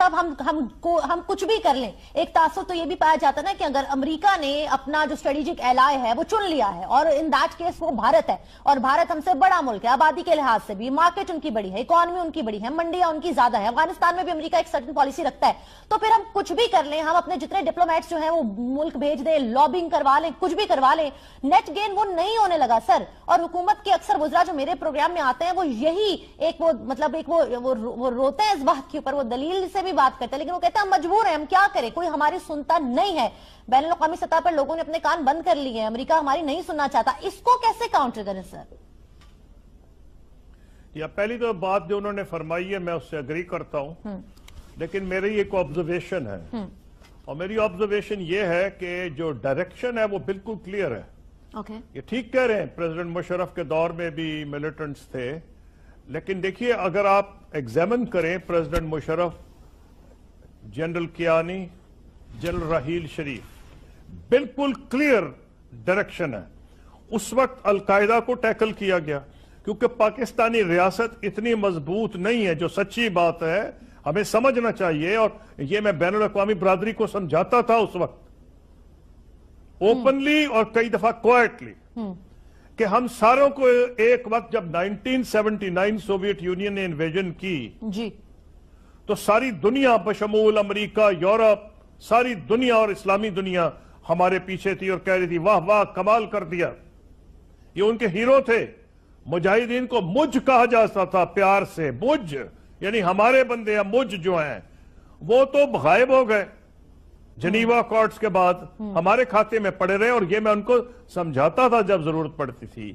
صاحب ہم کچھ بھی کر لیں، ایک تاثر تو یہ بھی پایا جاتا ہے نا کہ اگر امریکہ نے اپنا جو اسٹریٹجک ایلائی ہے وہ چن لیا ہے، اور ان دیٹ کیس وہ بھارت ہے، اور بھارت ہم سے بڑا ملک ہے آبادی کے لحاظ سے بھی، مارکیٹ ان کی بڑی ہے، اکانومی ان کی بڑی ہے، منڈیاں ان کی زیادہ ہے، افغانستان میں بھی امریکہ ایک سرٹن پالیسی رکھتا ہے، تو پھر ہم کچھ بھی کر لیں، ہم اپنے جتنے ڈپلومیٹس جو ہیں وہ ملک بھیج دیں، لابنگ کروا لیں، کچھ بھی کروا لیں، نیٹ گین وہ نہیں ہونے لگا سر۔ اور حکومت کے اکثر وزراء جو میرے پروگرام میں آتے ہیں وہ یہی ایک وہ مطلب ایک وہ روتے ہیں اس بات کے اوپر، وہ دلیل سے بھی بات کرتے ہیں، لیکن وہ کہتے ہیں ہم مجبور ہیں، ہم کیا کریں، کوئی ہماری سنتا نہیں ہے، بین الاقوامی سطح پر لوگوں نے اپنے کان بند کر لیے ہیں، امریکہ ہماری نہیں سننا چاہتا، اس کو کیسے کاؤنٹر کریں سر؟ یا پہلی تو بات جو انہوں نے فرمائی ہے میں اس سے اگری کرتا ہوں، لیکن میری ایک آبزرویشن ہے، اور میری آبزرویشن یہ ہے کہ جو ڈائریکشن ہے وہ بالکل کلیئر ہے۔ یہ ٹھیک کہہ رہے ہیں پریزیڈنٹ مشرف کے دور میں بھی ملیٹنٹس تھے، لیکن دیکھیے اگر آپ ایگزامن کریں president Musharraf, general Kayani, general Raheel Sharif, بالکل کلیئر ڈائریکشن ہے۔ اس وقت القاعدہ کو ٹیکل کیا گیا کیونکہ پاکستانی ریاست اتنی مضبوط نہیں ہے، جو سچی بات ہے ہمیں سمجھنا چاہیے، اور یہ میں بین الاقوامی برادری کو سمجھاتا تھا اس وقت اوپنلی اور کئی دفعہ کوائٹلی، کہ ہم ساروں کو ایک وقت جب 1979 سوویت یونین نے انویژن کی تو ساری دنیا بشمول امریکہ، یورپ، ساری دنیا اور اسلامی دنیا ہمارے پیچھے تھی اور کہہ رہی تھی واہ واہ کمال کر دیا، یہ ان کے ہیرو تھے۔ مجاہدین کو مجھ کہا جاتا تھا پیار سے، مجھ یعنی ہمارے بندے یا مجھ جو ہیں وہ تو غائب ہو گئے جنیوا اکارڈز کے بعد، ہمارے کھاتے میں پڑے رہے، اور یہ میں ان کو سمجھاتا تھا جب ضرورت پڑتی تھی۔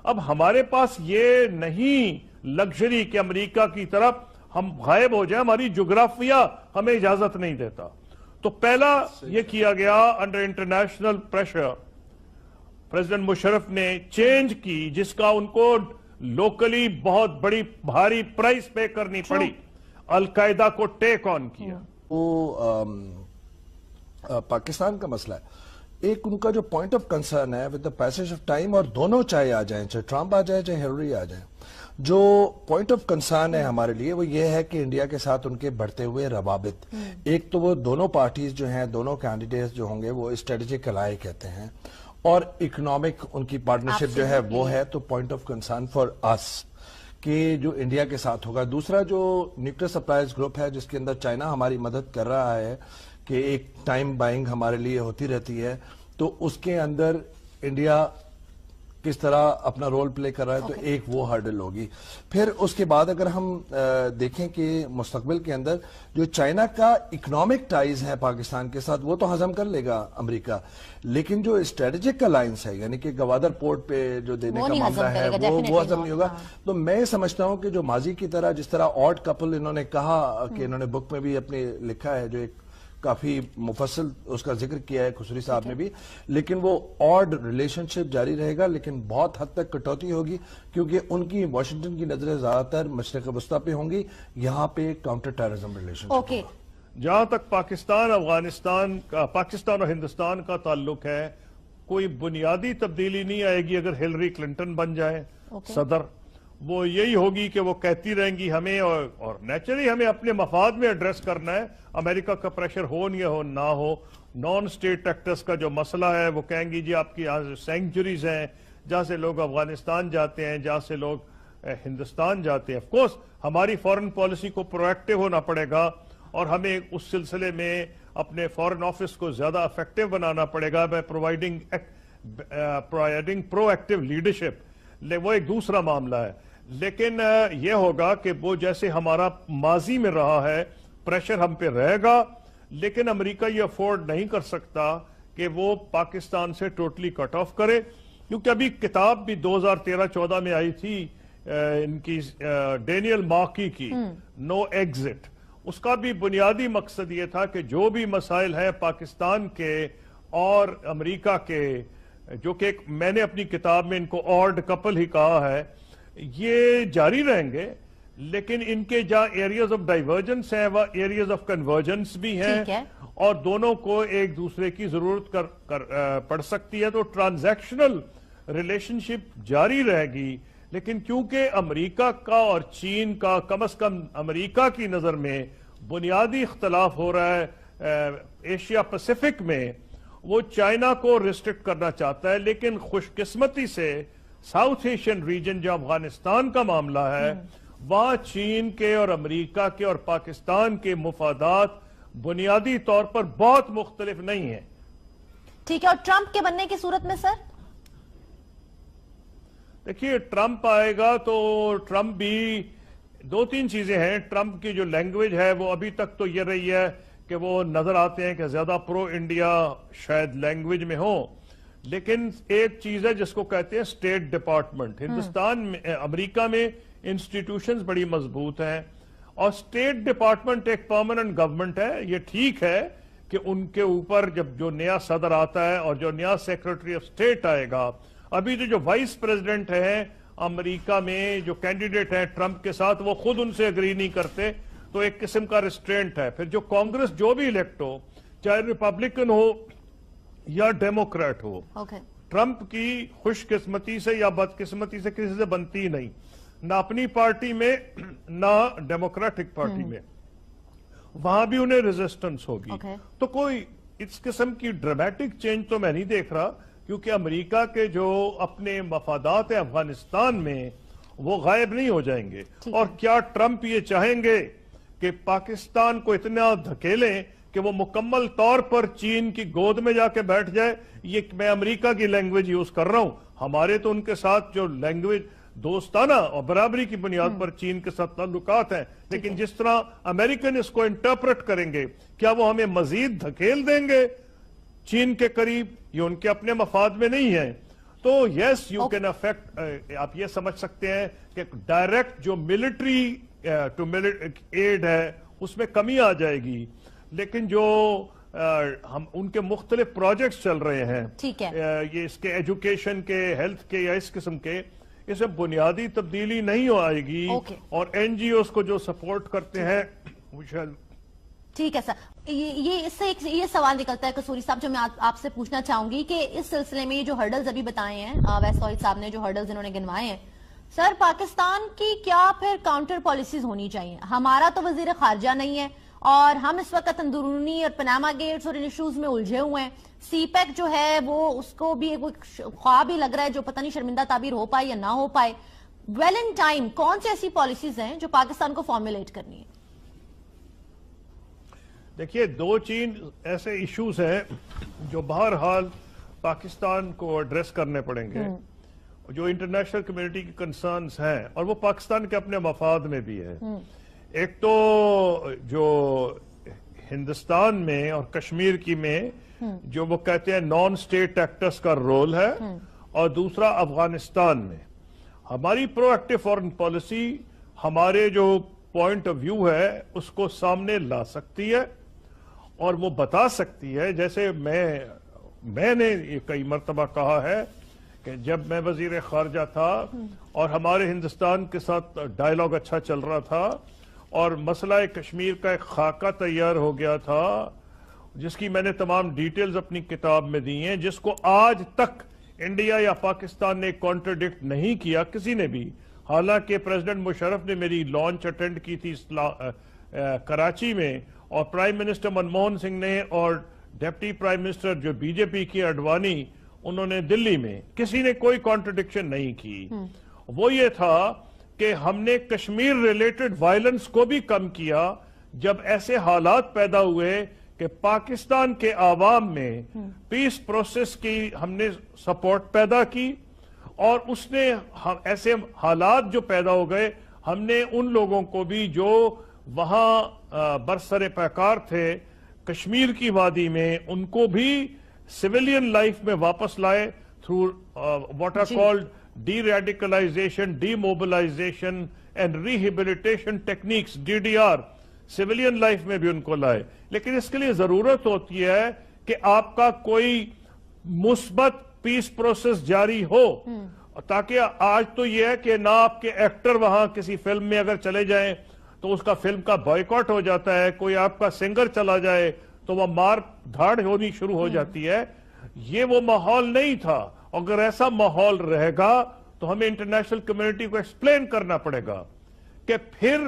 اب ہمارے پاس یہ نہیں لگژری کہ امریکہ کی طرف ہم غائب ہو جائیں، ہماری جغرافیہ ہمیں اجازت نہیں دیتا۔ تو پہلا یہ کیا گیا under international pressure, president Musharraf نے چینج کی، جس کا ان کو لوکلی بہت بڑی بھاری پرائس پے کرنی پڑی، القاعدہ کو ٹیک آن کیا۔ وہ پاکستان کا مسئلہ ہے، ایک ان کا جو پوائنٹ آف کنسرن ہے with the passage of time, اور دونوں چاہے آ جائیں، چاہے ٹرمپ آ جائے چاہے ہیلری آ جائیں، جو پوائنٹ آف کنسرن ہے ہمارے لیے وہ یہ ہے کہ انڈیا کے ساتھ ان کے بڑھتے ہوئے روابط، ایک تو وہ دونوں پارٹیز جو ہیں، دونوں کینڈیڈیٹس جو ہوں گے وہ اسٹریٹجک الائی کہتے ہیں، اور اکنامک ان کی پارٹنرشپ جو ہے وہ ہے، تو پوائنٹ آف کنسرن فار اس کہ جو انڈیا کے ساتھ ہوگا۔ دوسرا جو نیوکلیئر سپلائز گروپ ہے جس کے اندر چائنا ہماری مدد کر رہا ہے کہ ایک ٹائم بائنگ ہمارے لیے ہوتی رہتی ہے، تو اس کے اندر انڈیا کس طرح اپنا رول پلے کر رہا ہے، تو ایک وہ ہرڈل ہوگی۔ پھر اس کے بعد اگر ہم دیکھیں کہ مستقبل کے اندر جو چائنا کا اکنامک ٹائز ہے پاکستان کے ساتھ وہ تو ہضم کر لے گا امریکہ، لیکن جو اسٹریٹجک الائنس ہے یعنی کہ گوادر پورٹ پہ جو دینے کا معاملہ ہے وہ ہضم نہیں ہوگا۔ تو میں سمجھتا ہوں کہ جو ماضی کی طرح جس طرح آڈ کپل انہوں نے کہا کہ انہوں نے بک میں بھی اپنے لکھا ہے، جو ایک کافی مفصل اس کا ذکر کیا ہے خسری صاحب نے بھی، لیکن وہ آڈ ریلیشن شپ جاری رہے گا، لیکن بہت حد تک کٹوتی ہوگی کیونکہ ان کی واشنگٹن کی نظریں زیادہ تر مشرق وسطیٰ پہ ہوں گی، یہاں پہ کاؤنٹر ٹیررزم ریلیشن شپ۔ جہاں تک پاکستان افغانستان کا، پاکستان اور ہندوستان کا تعلق ہے، کوئی بنیادی تبدیلی نہیں آئے گی اگر ہلری کلنٹن بن جائے صدر، وہ یہی ہوگی کہ وہ کہتی رہیں گی ہمیں، اور نیچرلی ہمیں اپنے مفاد میں ایڈریس کرنا ہے، امریکہ کا پریشر ہو نہ ہو۔ نان سٹیٹ ایکٹرز کا جو مسئلہ ہے وہ کہیں گی جی آپ کی یہاں سے سینکچریز ہیں جہاں سے لوگ افغانستان جاتے ہیں، جہاں سے لوگ ہندوستان جاتے ہیں۔ آف کورس ہماری فورن پالیسی کو پرو ایکٹیو ہونا پڑے گا، اور ہمیں اس سلسلے میں اپنے فورن آفس کو زیادہ افیکٹو بنانا پڑے گا by providing proactive leadership, وہ ایک دوسرا معاملہ ہے۔ لیکن یہ ہوگا کہ وہ جیسے ہمارا ماضی میں رہا ہے پریشر ہم پہ رہے گا، لیکن امریکہ یہ افورڈ نہیں کر سکتا کہ وہ پاکستان سے ٹوٹلی کٹ آف کرے، کیونکہ ابھی کتاب بھی 2013-14 میں آئی تھی ان کی ڈینیل مارکی کی نو ایگزٹ، اس کا بھی بنیادی مقصد یہ تھا کہ جو بھی مسائل ہیں پاکستان کے اور امریکہ کے، جو کہ میں نے اپنی کتاب میں ان کو آڈ کپل ہی کہا ہے، یہ جاری رہیں گے، لیکن ان کے جہاں ایریاز آف ڈائیورجنس ہیں وہ ایریاز آف کنورجنس بھی ہیں، اور دونوں کو ایک دوسرے کی ضرورت پڑ سکتی ہے، تو ٹرانزیکشنل ریلیشن شپ جاری رہے گی۔ لیکن کیونکہ امریکہ کا اور چین کا، کم از کم امریکہ کی نظر میں بنیادی اختلاف ہو رہا ہے ایشیا پیسفک میں، وہ چائنا کو ریسٹرکٹ کرنا چاہتا ہے، لیکن خوش قسمتی سے ساؤتھ ایشین ریجن جو افغانستان کا معاملہ ہے، وہاں چین کے اور امریکہ کے اور پاکستان کے مفادات بنیادی طور پر بہت مختلف نہیں ہیں۔ ٹھیک ہے، اور ٹرمپ کے بننے کی صورت میں سر؟ دیکھیے ٹرمپ آئے گا تو ٹرمپ بھی دو تین چیزیں ہیں۔ ٹرمپ کی جو لینگویج ہے وہ ابھی تک تو یہ رہی ہے کہ وہ نظر آتے ہیں کہ زیادہ پرو انڈیا شاید لینگویج میں ہو، لیکن ایک چیز ہے جس کو کہتے ہیں سٹیٹ ڈپارٹمنٹ۔ ہندوستان میں، امریکہ میں انسٹیٹیوشنز بڑی مضبوط ہیں، اور سٹیٹ ڈپارٹمنٹ ایک پرماننٹ گورنمنٹ ہے۔ یہ ٹھیک ہے کہ ان کے اوپر جب جو نیا صدر آتا ہے اور جو نیا سیکرٹری آف سٹیٹ آئے گا، ابھی تو جو وائس پریزیڈنٹ ہیں امریکہ میں جو کینڈیڈیٹ ہیں ٹرمپ کے ساتھ، وہ خود ان سے اگری نہیں کرتے، تو ایک قسم کا ریسٹرینٹ ہے۔ پھر جو کانگریس جو بھی الیکٹ ہو، چاہے ریپبلکن ہو یا ڈیموکریٹ ہو، ٹرمپ کی خوش قسمتی سے یا بدقسمتی سے کسی سے بنتی نہیں، نہ اپنی پارٹی میں نہ ڈیموکریٹک پارٹی میں، وہاں بھی انہیں ریزسٹنس ہوگی۔ تو کوئی اس قسم کی ڈرامیٹک چینج تو میں نہیں دیکھ رہا، کیونکہ امریکہ کے جو اپنے مفادات ہیں افغانستان میں وہ غائب نہیں ہو جائیں گے۔ اور کیا ٹرمپ یہ چاہیں گے کہ پاکستان کو اتنا دھکیلیں کہ وہ مکمل طور پر چین کی گود میں جا کے بیٹھ جائے؟ یہ میں امریکہ کی لینگویج یوز کر رہا ہوں، ہمارے تو ان کے ساتھ جو لینگویج دوستانہ اور برابری کی بنیاد پر چین کے ساتھ تعلقات ہیں، لیکن جس طرح امریکن اس کو انٹرپریٹ کریں گے، کیا وہ ہمیں مزید دھکیل دیں گے چین کے قریب؟ یہ ان کے اپنے مفاد میں نہیں ہے۔ تو یس یو کین افیکٹ، آپ یہ سمجھ سکتے ہیں کہ ڈائریکٹ جو ملٹری ٹو ایڈ ہے اس میں کمی آ جائے گی، لیکن جو ہم ان کے مختلف پروجیکٹس چل رہے ہیں، یہ اس کے ایجوکیشن کے، ہیلتھ کے یا اس قسم کے، اس میں بنیادی تبدیلی نہیں آئے گی، اور این جی اوز کو جو سپورٹ کرتے ہیں۔ ٹھیک ہے سر، یہ اس سے یہ سوال نکلتا ہے قصوری صاحب جو میں آپ سے پوچھنا چاہوں گی کہ اس سلسلے میں یہ جو ہرڈلز ابھی بتائے ہیں ویس توحید صاحب نے، جو ہرڈلز انہوں نے گنوائے ہیں، سر پاکستان کی کیا پھر کاؤنٹر پالیسیز ہونی چاہیے؟ ہمارا تو وزیر خارجہ نہیں ہے، اور ہم اس وقت اندرونی اور پناما گیٹس اور ان ایشوز میں الجھے ہوئے ہیں۔ سی پیک جو ہے وہ اس کو بھی ایک خواب ہی لگ رہا ہے جو پتہ نہیں شرمندہ تعبیر ہو پائے یا نہ ہو پائے۔ ویل ان ٹائم کون سی ایسی پالیسیز ہیں جو پاکستان کو فارمولیٹ کرنی ہے؟ دیکھیے دو چین ایسے ایشوز ہیں جو بہرحال پاکستان کو ایڈریس کرنے پڑیں گے، جو انٹرنیشنل کمیونٹی کی کنسرنز ہیں، اور وہ پاکستان کے اپنے مفاد میں بھی ہے۔ ایک تو جو ہندوستان میں اور کشمیر کی میں جو وہ کہتے ہیں نان سٹیٹ ایکٹرز کا رول ہے، اور دوسرا افغانستان میں ہماری پرو ایکٹیو فورن پالیسی ہمارے جو پوائنٹ آف ویو ہے اس کو سامنے لا سکتی ہے، اور وہ بتا سکتی ہے۔ جیسے میں نے یہ کئی مرتبہ کہا ہے کہ جب میں وزیر خارجہ تھا اور ہمارے ہندوستان کے ساتھ ڈائیلاگ اچھا چل رہا تھا، اور مسئلہ کشمیر کا ایک خاکہ تیار ہو گیا تھا جس کی میں نے تمام ڈیٹیلز اپنی کتاب میں دی ہیں، جس کو آج تک انڈیا یا پاکستان نے کانٹرڈکٹ نہیں کیا کسی نے بھی۔ حالانکہ پریزیڈنٹ مشرف نے میری لانچ اٹینڈ کی تھی کراچی میں، اور پرائم منسٹر منموہن سنگھ نے، اور ڈیپٹی پرائم منسٹر جو بی جے پی کی اڈوانی، انہوں نے دلی میں، کسی نے کوئی کانٹرڈکشن نہیں کی۔ وہ یہ تھا کہ ہم نے کشمیر ریلیٹڈ وائلنس کو بھی کم کیا جب ایسے حالات پیدا ہوئے کہ پاکستان کے عوام میں پیس پروسیس کی ہم نے سپورٹ پیدا کی، اور اس نے ایسے حالات جو پیدا ہو گئے، ہم نے ان لوگوں کو بھی جو وہاں برسر پیکار تھے کشمیر کی وادی میں، ان کو بھی سویلین لائف میں واپس لائے through what are called deradicalization, demobilization and rehabilitation techniques, D D R, civilian life میں بھی ان کو لائے۔ لیکن اس کے لیے ضرورت ہوتی ہے کہ آپ کا کوئی مثبت پیس پروسیس جاری ہو، تاکہ آج تو یہ ہے کہ نہ آپ کے ایکٹر وہاں کسی فلم میں اگر چلے جائیں تو اس کا فلم کا بائیکاٹ ہو جاتا ہے، کوئی آپ کا سنگر چلا جائے تو وہ مار دھاڑ ہونی شروع ہو جاتی ہے۔ یہ وہ ماحول نہیں تھا۔ اگر ایسا ماحول رہے گا تو ہمیں انٹرنیشنل کمیونٹی کو ایکسپلین کرنا پڑے گا کہ پھر